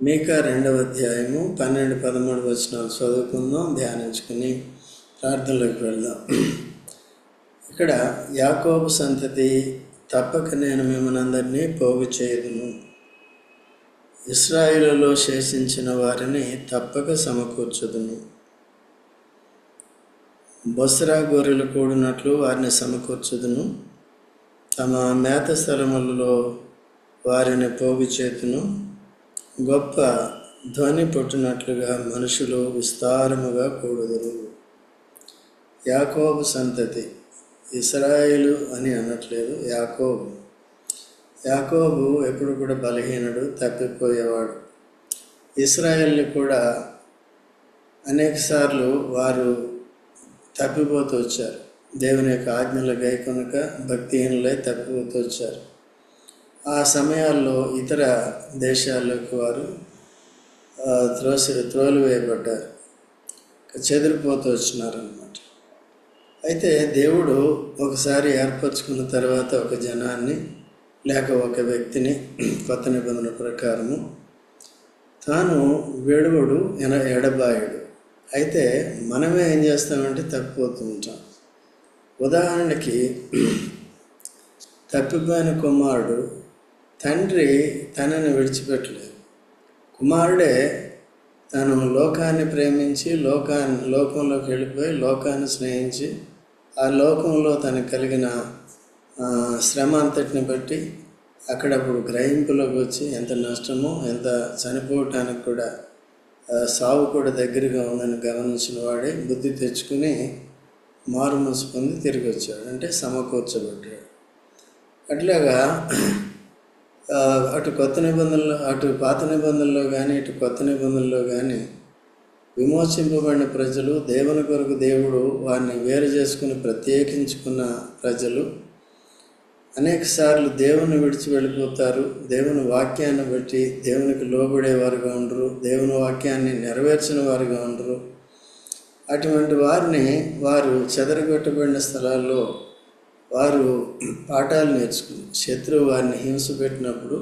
మీకా 2వ అధ్యాయము 12-13 వచనాలు చదువుకుందాం, ధ్యానించుకుని ప్రార్థనలోకి వెళ్దాం. ఇక్కడ యాకోబు సంతతి, తప్పక నేను మిమ్మల్ని అందరినీ పోగు చేయదును, ఇశ్రాయేలులో శేషించిన వారిని తప్పక సమకూర్చుదును. బొస్రా గొర్రెలు కూడినట్లు వారిని సమకూర్చుదును, తమ మేత స్థలములలో వారిని పోగు చేతును. గొప్ప ధ్వని పుట్టినట్లుగా మనుషులు విస్తారముగా కూడుదురు. యాకోబు సంతతి, ఇశ్రాయేలు అని అనట్లేదు, యాకోబు. యాకోబు ఎప్పుడు కూడా బలహీనుడు, తప్పిపోయేవాడు. ఇశ్రాయేల్ని కూడా అనేకసార్లు వారు తప్పిపోతూ వచ్చారు. దేవుని యొక్క ఆజ్ఞలు గైకొనక భక్తిహీనులై తప్పిపోతూ వచ్చారు. ఆ సమయాల్లో ఇతర దేశాల్లోకి వారు త్రోలివేయబడ్డారు, చెదిరిపోతూ వచ్చినారన్నమాట. అయితే దేవుడు ఒకసారి ఏర్పరచుకున్న తర్వాత ఒక జనాన్ని లేక ఒక వ్యక్తిని కొత్త నిబంధన ప్రకారము తాను విడువడు, ఎడబాయుడు. అయితే మనమే ఏం చేస్తామంటే తప్పిపోతూ ఉంటాం. ఉదాహరణకి, తప్పిపోయిన కుమారుడు తండ్రి తనని విడిచిపెట్టలేదు. కుమారుడే తను లోకాన్ని ప్రేమించి లోకంలోకి వెళ్ళిపోయి లోకాన్ని స్నేహించి ఆ లోకంలో తనకు కలిగిన శ్రమ అంతటిని బట్టి అక్కడప్పుడు గ్రహింపులోకి వచ్చి ఎంత నష్టమో, ఎంత చనిపోవటానికి కూడా సావు కూడా దగ్గరగా ఉందని గమనించిన వాడే బుద్ధి తెచ్చుకుని మారు మనసు పొంది తిరిగి వచ్చాడు, అంటే సమకూర్చబడ్డాడు. అట్లాగా అటు కొత్త నిబంధనలు, అటు పాత నిబంధనలో కానీ ఇటు కొత్త నిబంధనలో కానీ విమోచింపబడిన ప్రజలు, దేవుని కొరకు దేవుడు వారిని వేరు చేసుకుని ప్రత్యేకించుకున్న ప్రజలు అనేక సార్లు దేవుని విడిచి వెళ్ళిపోతారు. దేవుని వాక్యాన్ని బట్టి దేవునికి లోబడేవారుగా ఉండరు, దేవుని వాక్యాన్ని నెరవేర్చిన వారుగా ఉండరు. అటువంటి వారిని వారు చెదరగొట్టబడిన స్థలాల్లో వారు పాఠాలు నేర్చుకుని, శత్రువు వారిని హింస పెట్టినప్పుడు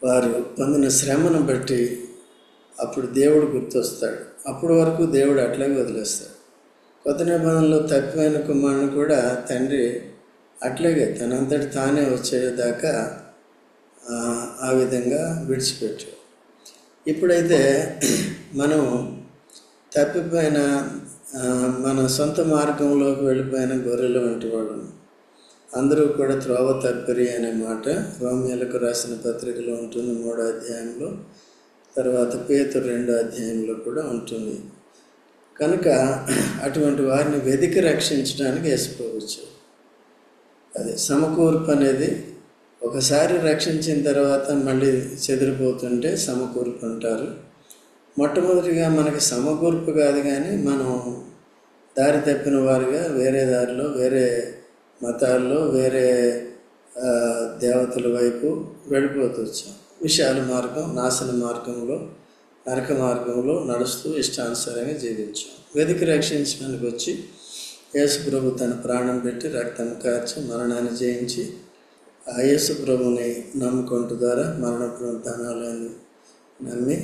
వారు పొందిన శ్రమను బట్టి అప్పుడు దేవుడు గుర్తొస్తాడు. అప్పటి వరకు దేవుడు అట్లాగే వదిలేస్తాడు. కొత్త నిబంధనలో తప్పిపోయిన కుమారుని కూడా తండ్రి అట్లాగే తనంతటి తానే వచ్చేదాకా ఆ విధంగా విడిచిపెట్టాడు. ఇప్పుడైతే మనం తప్పిపోయిన మన సొంత మార్గంలోకి వెళ్ళిపోయిన గొర్రెలు వంటి వాళ్ళు అందరూ కూడా త్రోవ తప్పిరి అనే మాట రోమీయులకు రాసిన పత్రికలో ఉంటుంది, 3వ అధ్యాయంలో. తర్వాత పేతురు 2వ అధ్యాయంలో కూడా ఉంటుంది. కనుక అటువంటి వారిని వెతికి రక్షించడానికి యేసుప్రభువు. అది సమకూర్పు అనేది ఒకసారి రక్షించిన తర్వాత మళ్ళీ చెదిరిపోతుంటే సమకూర్పు అంటారు. మొట్టమొదటిగా మనకి సమకూర్పు కాదు, కానీ మనం దారి తప్పిన వారుగా వేరే దారిలో, వేరే మతాల్లో, వేరే దేవతల వైపు వెళ్ళిపోతూ వచ్చాం. విశాల మార్గం, నాశన మార్గంలో, నరక మార్గంలో నడుస్తూ ఇష్టానుసారంగా జీవించాం. వెతికి రక్షించడానికి వచ్చి యేసు ప్రభు తన ప్రాణం పెట్టి రక్తం కార్చి మరణాన్ని జయించి ఆ యేసు ప్రభుని నమ్ముకుంటు ద్వారా మరణ పునరుద్ధానాలను నమ్మి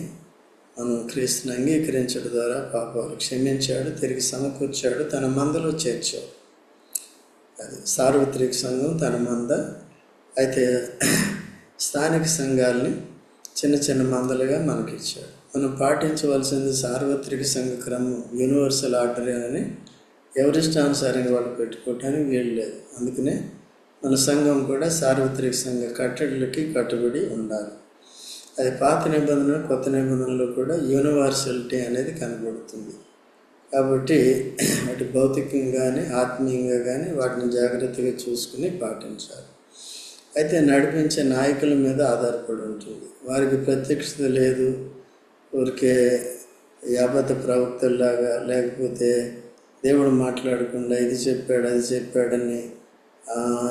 మనం క్రీస్తుని అంగీకరించడం ద్వారా పాపాలు క్షమించాడు, తిరిగి సమకూర్చాడు, తన మందలో చేర్చాడు. అది సార్వత్రిక సంఘం తన మంద. అయితే స్థానిక సంఘాలని చిన్న చిన్న మందలుగా మనకిచ్చాడు. మనం పాటించవలసింది సార్వత్రిక సంఘ క్రమం, యూనివర్సల్ ఆర్డర్ అని ఎవరిష్టానుసారంగా వాళ్ళు పెట్టుకోవటానికి వీలు లేదు. అందుకనే మన సంఘం కూడా సార్వత్రిక సంఘ కట్టడిలకి కట్టుబడి ఉండాలి. అది పాత నిబంధన, కొత్త నిబంధనలో కూడా యూనివర్సాలిటీ అనేది కనబడుతుంది. కాబట్టి అటు భౌతికంగా కానీ ఆత్మీయంగా కానీ వాటిని జాగ్రత్తగా చూసుకుని పాటించాలి. అయితే నడిపించే నాయకుల మీద ఆధారపడి ఉంటుంది. వారికి ప్రత్యక్షత లేదు, ఊరికే అబద్ధ ప్రవక్తల్లాగా, లేకపోతే దేవుడు మాట్లాడకుండా ఇది చెప్పాడు అది చెప్పాడని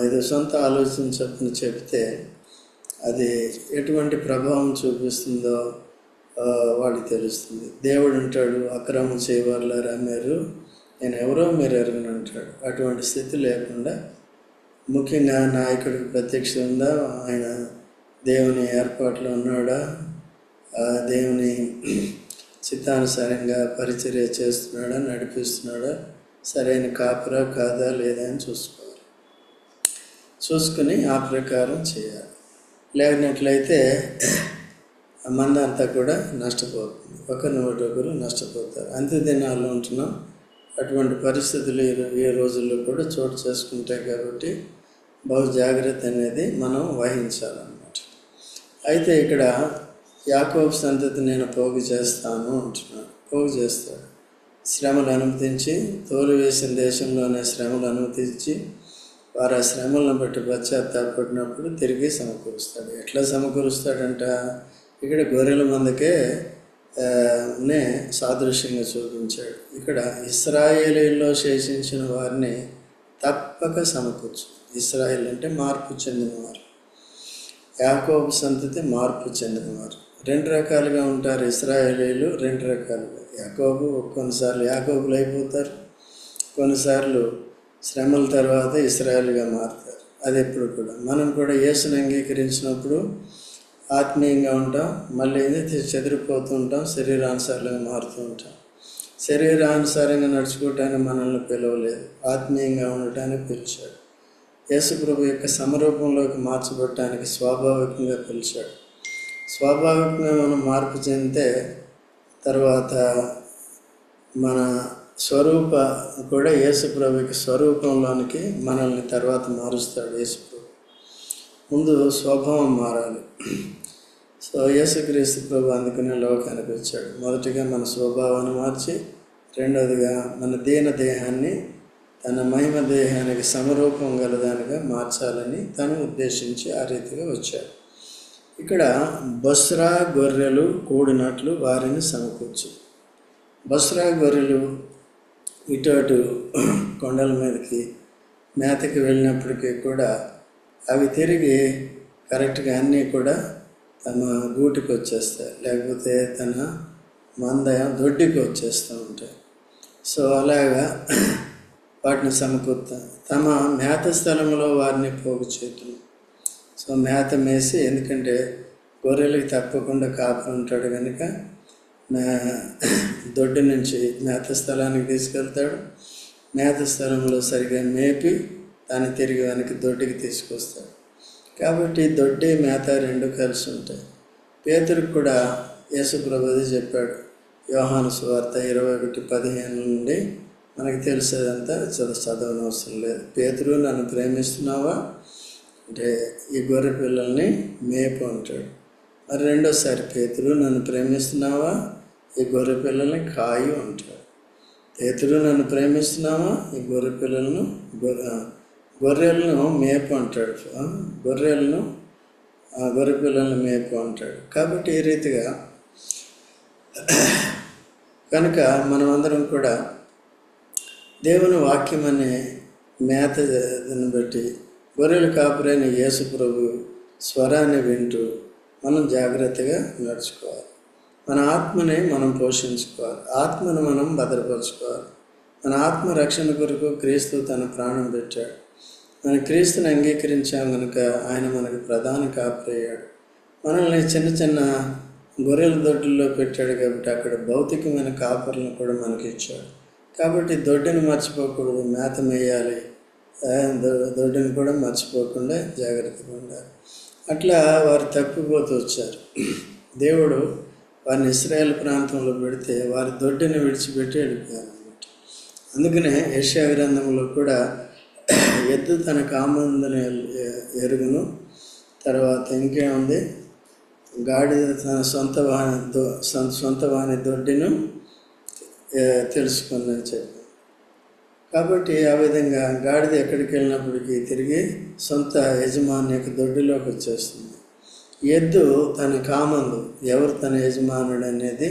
ఏదో సొంత ఆలోచన చొప్పున చెప్తే అది ఎటువంటి ప్రభావం చూపిస్తుందో వాళ్ళకి తెలుస్తుంది. దేవుడు అంటాడు, అక్రమం చేయవారులారా మీరు, నేను ఎవరో మీరు ఎరగను అంటాడు. అటువంటి స్థితి లేకుండా ముఖ్యంగా నాయకుడికి ప్రత్యక్ష ఉందా, ఆయన దేవుని ఏర్పాట్లో ఉన్నాడా, దేవుని చిత్తానుసారంగా పరిచర్య చేస్తున్నాడా, నడిపిస్తున్నాడా, సరైన కాపురా కాదా లేదా అని చూసుకోవాలి. చూసుకుని ఆ ప్రకారం చేయాలి. లేనట్లయితే మంద అంతా కూడా నష్టపోతుంది, ఒకరు నష్టపోతారు. అంత్య దినాల్లో ఉంటున్నాం. అటువంటి పరిస్థితులు ఈ రోజుల్లో కూడా చోటు చేసుకుంటాయి. కాబట్టి బహు జాగ్రత్త అనేది మనం వహించాలన్నమాట. అయితే ఇక్కడ యాకోబు సంతతి నేను పోగు చేస్తాను అంటున్నాడు. పోగు చేస్తాడు. శ్రమలు అనుమతించి, తోలు వేసిన దేశంలోనే శ్రమలు అనుమతించి, వారు ఆ శ్రమలను బట్టి పశ్చాత్తాపడినప్పుడు తిరిగి సమకూరుస్తాడు. ఎట్లా సమకూరుస్తాడంట? ఇక్కడ గొర్రెల మందకే సాదృశ్యంగా చూపించాడు. ఇక్కడ ఇశ్రాయేలీల్లో శేషించిన వారిని తప్పక సమకూర్చు. ఇశ్రాయేల్ అంటే మార్పు చెందినవారు. యాకోబు సంతతి మార్పు చెందినవారు. రెండు రకాలుగా ఉంటారు ఇశ్రాయేలీలు, రెండు రకాలుగా. యాకోబు కొన్నిసార్లు యాకోబులు అయిపోతారు, కొన్నిసార్లు శ్రమల తర్వాత ఇశ్రాయేలుగా మారుతారు. అది ఎప్పుడు కూడా మనం కూడా యేసుని అంగీకరించినప్పుడు ఆత్మీయంగా ఉంటాం, మళ్ళీ చెదిరిపోతూ ఉంటాం, శరీరానుసారంగా మారుతూ ఉంటాం. శరీరానుసారంగా నడుచుకోవటానికి మనల్ని పిలవలేదు, ఆత్మీయంగా ఉండటానికి పిలిచాడు. యేసు ప్రభు యొక్క సమరూపంలోకి మార్చబడటానికి స్వాభావికంగా పిలిచాడు. స్వాభావికంగా మనం మార్పు చెందితే తర్వాత మన స్వరూప కూడా యేసు ప్రభు యొక్క స్వరూపంలోనికి మనల్ని తర్వాత మారుస్తాడు. యేసు ప్రభు ముందు స్వభావం మారాలి. సో యేసుక్రీస్తు ప్రభు అందుకనే లోకానికి వచ్చాడు. మొదటిగా మన స్వభావాన్ని మార్చి, రెండవదిగా మన దీన దేహాన్ని తన మహిమ దేహానికి సమరూపం గలదానిగా మార్చాలని తను ఉద్దేశించి ఆ రీతిగా వచ్చాడు. ఇక్కడ బొస్రా గొర్రెలు కూడినట్లు వారిని సమకూర్చు. బొస్రా గొర్రెలు ఇటు అటు కొండల మీదకి మేతకి వెళ్ళినప్పటికీ కూడా అవి తిరిగి కరెక్ట్గా అన్నీ కూడా తమ గూటికి వచ్చేస్తాయి, లేకపోతే తన మంద దొడ్డికి వచ్చేస్తూ ఉంటాయి. సో అలాగా వాటిని సమకూర్తా తమ మేత స్థలంలో వారిని పోగు చేతులు. సో మేత మేసి, ఎందుకంటే గొర్రెలకి తప్పకుండా కాపరి ఉంటాడు కనుక దొడ్డి నుంచి మేత స్థలానికి తీసుకెళ్తాడు. మేత స్థలంలో సరిగా మేపి దాన్ని తిరిగి వెనక్కి దొడ్డికి తీసుకొస్తాడు. కాబట్టి దొడ్డి మేత రెండు కలిసి ఉంటాయి. పేతురుకు కూడా యేసు ప్రభువు చెప్పాడు. యోహాను సువార్త 21:15 నుండి మనకు తెలిసేదంతా చదవనవసరం లేదు. పేతురు, నన్ను ప్రేమిస్తున్నావా అంటే ఈ గొర్రె పిల్లల్ని మేపు అంటాడు. మరి రెండోసారి, పేతురు, నన్ను ప్రేమిస్తున్నావా, ఈ గొర్రె పిల్లల్ని కాయు అంటాడు. పేతురు, నన్ను ప్రేమిస్తున్నావా, ఈ గొర్రె పిల్లలను గొర్రెలను మేపు అంటాడు. గొర్రె పిల్లలను మేపు అంటాడు. కాబట్టి ఈ రీతిగా కనుక మనమందరం కూడా దేవుని వాక్యం అనే మేతని బట్టి గొర్రెల కాపురైన యేసు ప్రభు స్వరాన్ని వింటూ మనం జాగ్రత్తగా నడుచుకోవాలి. మన ఆత్మని మనం పోషించుకోవాలి, ఆత్మను మనం భద్రపరచుకోవాలి. మన ఆత్మ రక్షణ కొరకు క్రీస్తు తన ప్రాణం పెట్టాడు. మన క్రీస్తుని అంగీకరించాం కనుక ఆయన మనకు ప్రధాన కాపురయ్యాడు. మనల్ని చిన్న చిన్న గొర్రెల దొడ్డుల్లో పెట్టాడు కాబట్టి అక్కడ భౌతికమైన కాపర్లను కూడా మనకి ఇచ్చాడు. కాబట్టి దొడ్డిని మర్చిపోకూడదు, మేత మేయాలి, దొడ్డిని కూడా మర్చిపోకుండా జాగ్రత్తగా ఉండాలి. అట్లా వారు తప్పిపోతూ వచ్చారు. దేవుడు వారిని ఇశ్రాయేల్ ప్రాంతంలో పెడితే వారి దొడ్డిని విడిచిపెట్టి వెళ్ళిపోయారు అన్నమాట. అందుకనే యెషయా గ్రంథంలో కూడా ఎద్దు తన కామందుని ఎరుగును, తర్వాత ఇంకేముంది, గాడిద తన సొంత వాని దొడ్డిను తెలుసుకుందని చెప్పి. కాబట్టి ఆ విధంగా గాడిద ఎక్కడికి వెళ్ళినప్పటికీ తిరిగి సొంత యజమాని యొక్క దొడ్డిలోకి వచ్చేస్తుంది. ఎద్దు తన కామందు, ఎవరు తన యజమానుడు అనేది,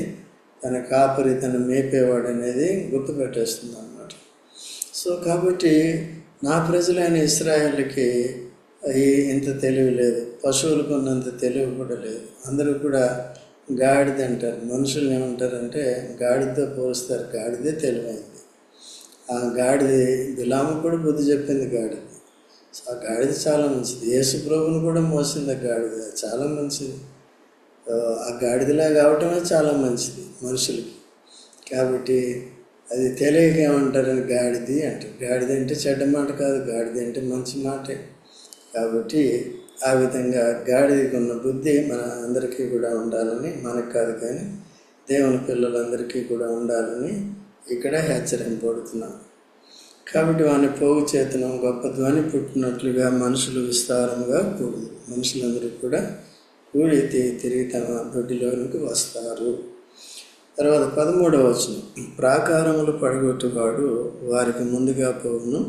తన కాపరి, తన మేపేవాడు అనేది గుర్తుపెట్టేస్తుంది అన్నమాట. సో కాబట్టి నా ప్రజలైన ఇశ్రాయేలుకి ఇంత తెలివి లేదు, పశువులకు ఉన్నంత తెలివి కూడా లేదు. అందరూ కూడా గాడిద అంటారు. మనుషులు ఏమంటారంటే గాడిదతో పోలుస్తారు. గాడిదే తెలివైంది. ఆ గాడిద బిలాము కూడా బుద్ధి చెప్పింది గాడిద. సో ఆ గాడిద చాలా మంచిది. యేసు ప్రభువును కూడా మోసింది ఆ గాడిద, చాలా మంచిది. ఆ గాడిదలా కావటమే చాలా మంచిది మనుషులకి. కాబట్టి అది తెలియక ఏమంటారని గాడిది అంటారు. గాడిద అంటే చెడ్డ మాట కాదు, గాడిద అంటే మంచి మాటే. కాబట్టి ఆ విధంగా గాడిదకు ఉన్న బుద్ధి మన అందరికీ కూడా ఉండాలని, మనకు కాదు కానీ దేవుని పిల్లలందరికీ కూడా ఉండాలని ఇక్కడ హెచ్చరింపబడుతున్నాం. కాబట్టి వాని పోగు చేతనం గొప్ప ధ్వని పుట్టినట్లుగా మనుషులు విస్తారంగా కూడదు. మనుషులందరూ కూడా కూడి తిరిగి తమ దొడ్డిలోనికి వస్తారు. తర్వాత 13వ వచనం, ప్రాకారములు పడగొట్టువాడు వారికి ముందుగా పోవును,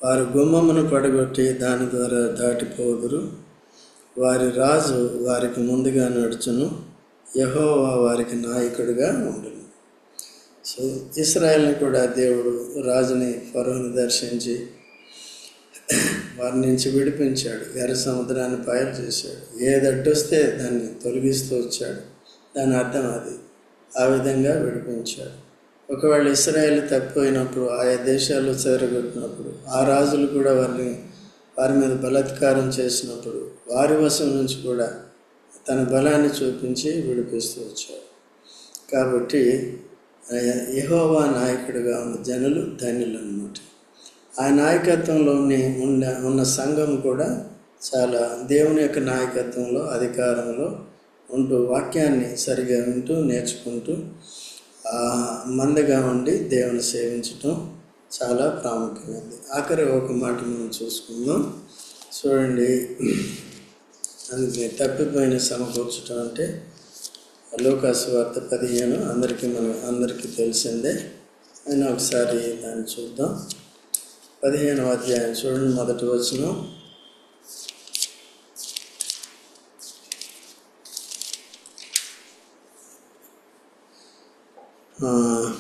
వారు గుమ్మమును పడగొట్టి దాని ద్వారా దాటిపోదురు, వారి రాజు వారికి ముందుగా నడుచును, యెహోవా వారికి నాయకుడిగా ఉండును. సో ఇశ్రాయేల్ని కూడా దేవుడు రాజుని ఫరోని దర్శించి వారి నుంచి విడిపించాడు. ఎర్ర సముద్రాన్ని పాయలు చేశాడు. ఏది అడ్డొస్తే దాన్ని తొలగిస్తూ వచ్చాడు. దాని అర్థం అది. ఆ విధంగా విడిపించాడు. ఒకవేళ ఇశ్రాయేల్ తప్పిపోయినప్పుడు, ఆయా దేశాల్లో చేరగొట్టినప్పుడు, ఆ రాజులు కూడా వారి మీద బలాత్కారం చేసినప్పుడు వారి వశం నుంచి కూడా తన బలాన్ని చూపించి విడిపిస్తూ వచ్చాడు. కాబట్టి యెహోవా నాయకుడిగా ఉన్న జనులు ధన్యులు అన్నమాట. ఆ నాయకత్వంలోని ఉన్న సంఘం కూడా చాలా దేవుని యొక్క నాయకత్వంలో, అధికారంలో ఉంటూ వాక్యాన్ని సరిగా వింటూ నేర్చుకుంటూ మందగా ఉండి దేవుని సేవించటం చాలా ప్రాముఖ్యమైనది. ఆఖరి ఒక మాట మనం చూసుకుందాం. చూడండి, అందుకే తప్పిపోయిన సమకూర్చడం అంటే లూకాసు వార్త 15 అందరికీ తెలిసిందే. అయినా ఒకసారి దాన్ని చూద్దాం. 15వ అధ్యాయం చూడండి, మొదటి వచనం.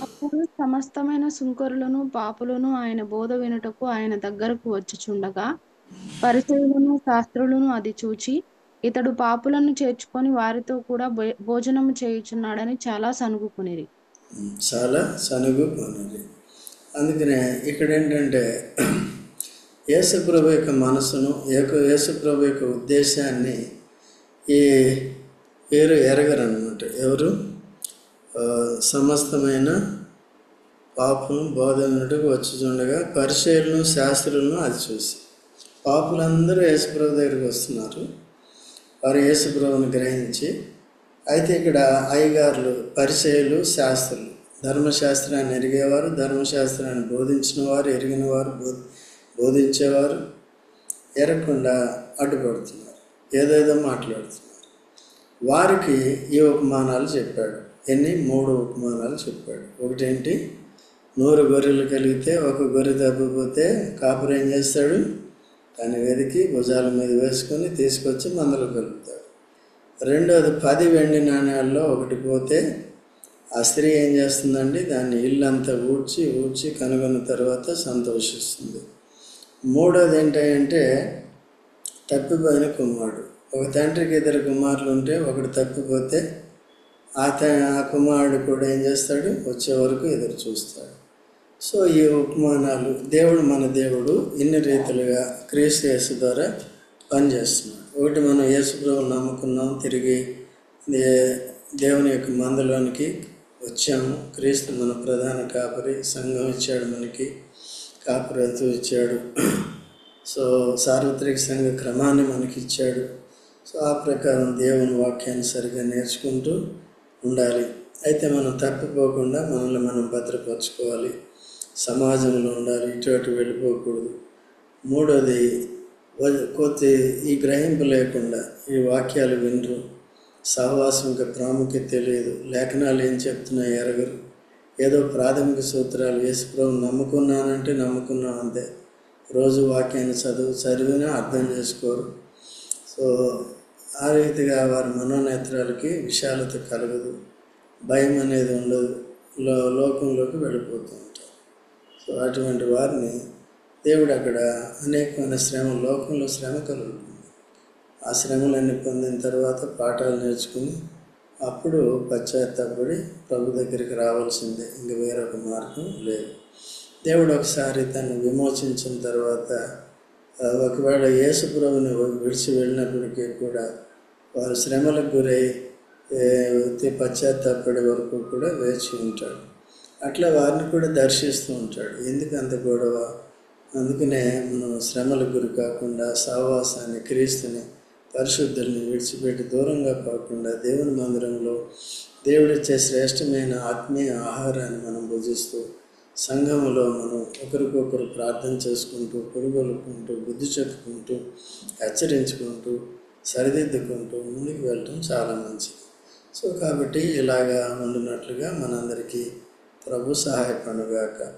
అప్పుడు సమస్తమైన సుంకరులను పాపులను ఆయన బోధ వినుటకు ఆయన దగ్గరకు వచ్చుచుండగా పరిసయ్యులను శాస్త్రులను అది చూచి, ఇతడు పాపులను చేర్చుకొని వారితో కూడా భోజనము చేయుచున్నాడని చాలా సనుగుకొనిరి. అందుకనే ఇక్కడ ఏంటంటే యేసుప్రభు యొక్క మనసును, యేసుప్రభు యొక్క ఉద్దేశాన్ని ఈ పేరు ఎరగరన్నమాట. ఎవరు? సమస్తమైన పాపులను బోధనకు వచ్చుచుండగా పరిసయ్యులను శాస్త్రులను అది చూసి. పాపులందరూ యేసుప్రభు దగ్గరికి వస్తున్నారు. వారు యేసుప్రభుని గ్రహించి, అయితే ఇక్కడ అయ్యగారులు, పరిసయ్యులు, శాస్త్రులు, ధర్మశాస్త్రాన్ని ఎరిగేవారు, ధర్మశాస్త్రాన్ని బోధించిన వారు, ఎరిగిన వారు, బోధించేవారు ఎరగకుండా అడ్డుపడుతున్నారు, ఏదేదో మాట్లాడుతున్నారు. వారికి ఈ ఉపమానాలు చెప్పాడు. 3 ఉపమానాలు చెప్పాడు. ఒకటేంటి, 100 గొర్రెలు కలిగితే ఒక గొర్రె తప్పిపోతే కాపురం ఏం చేస్తాడు? దాన్ని వెతికి భుజాల మీద వేసుకొని తీసుకొచ్చి మందలో కలుపుతాడు. రెండోది, 10 వెండి నాణ్యాల్లో ఒకటి పోతే ఆ స్త్రీ ఏం చేస్తుందండి? దాన్ని ఇల్లంతా ఊడ్చి కనుగొన్న తర్వాత సంతోషిస్తుంది. మూడోది ఏంటంటే తప్పిపోయిన కుమారుడు. ఒక తండ్రికి 2 కుమారులు ఉంటే ఒకడు తప్పిపోతే ఆ కుమారుడు కూడా ఏం చేస్తాడు? వచ్చే వరకు ఎదురు చూస్తాడు. సో ఈ ఉపమానాలు మన దేవుడు ఇన్ని రీతులుగా క్రీస్తు యేసు ద్వారా పనిచేస్తున్నాడు. ఒకటి, మనం యేసుప్రభువుని నమ్ముకున్నాం, తిరిగి దేవుని యొక్క మందలోనికి వచ్చాము. క్రీస్తు మన ప్రధాన కాపరి, సంఘం ఇచ్చాడు, మనకి కాపురత్తు ఇచ్చాడు. సో సార్వత్రిక సంఘ క్రమాన్ని మనకి ఇచ్చాడు. సో ఆ ప్రకారం దేవుని వాక్యాన్ని సరిగా నేర్చుకుంటూ ఉండాలి. అయితే మనం తప్పిపోకుండా మనల్ని మనం భద్రపరచుకోవాలి, సమాజంలో ఉండాలి, ఇటు వెళ్ళిపోకూడదు. మూడోది, ఈ గ్రహింపు లేకుండా ఈ వాక్యాలు వినరు, సహవాసం యొక్క ప్రాముఖ్యత తెలియదు, లేఖనాలు ఏం చెప్తున్నాయి ఎరగరు, ఏదో ప్రాథమిక సూత్రాలు, యేసుప్రభువుని నమ్ముకున్నానంటే నమ్ముకున్నాం అంతే, రోజు వాక్యాన్ని చదివినా అర్థం చేసుకోరు. సో ఆ రీతిగా వారి మనోనేత్రాలకి విశాలత కలగదు, భయం అనేది ఉండదు, లోకంలోకి వెళ్ళిపోతూ ఉంటారు. సో అటువంటి వారిని దేవుడు అక్కడ అనేకమైన లోకంలో శ్రమ కలుగుతుంది. ఆ శ్రమలన్నీ పొందిన తర్వాత పాఠాలు నేర్చుకుని అప్పుడు పశ్చాత్తాపడి ప్రభు దగ్గరికి రావాల్సిందే, ఇంక వేరొక మార్గం లేదు. దేవుడు ఒకసారి తను విమోచించిన తర్వాత ఒకవేళ యేసుప్రభుని విడిచి వెళ్ళినప్పటికీ కూడా వారు శ్రమలకు గురై పశ్చాత్తాపడే వరకు కూడా వేచి ఉంటాడు. అట్లా వారిని కూడా దర్శిస్తూ ఉంటాడు. ఎందుకు అంత గొడవ? అందుకనే మనం శ్రమలకు గురి కాకుండా సహవాసాన్ని, క్రీస్తుని, పరిశుద్ధుల్ని విడిచిపెట్టి దూరంగా కాకుండా దేవుని మందిరంలో దేవుడిచ్చే శ్రేష్టమైన ఆత్మీయ ఆహారాన్ని మనం భుజిస్తూ సంఘములో మనం ఒకరికొకరు ప్రార్థన చేసుకుంటూ, పురుగొలుకుంటూ, బుద్ధి చెప్పుకుంటూ, హెచ్చరించుకుంటూ, సరిదిద్దుకుంటూ ముందుకు వెళ్ళటం చాలా మంచిది. సో కాబట్టి ఇలాగా ఉండినట్లుగా మనందరికీ ప్రభు సహాయపడుగాక.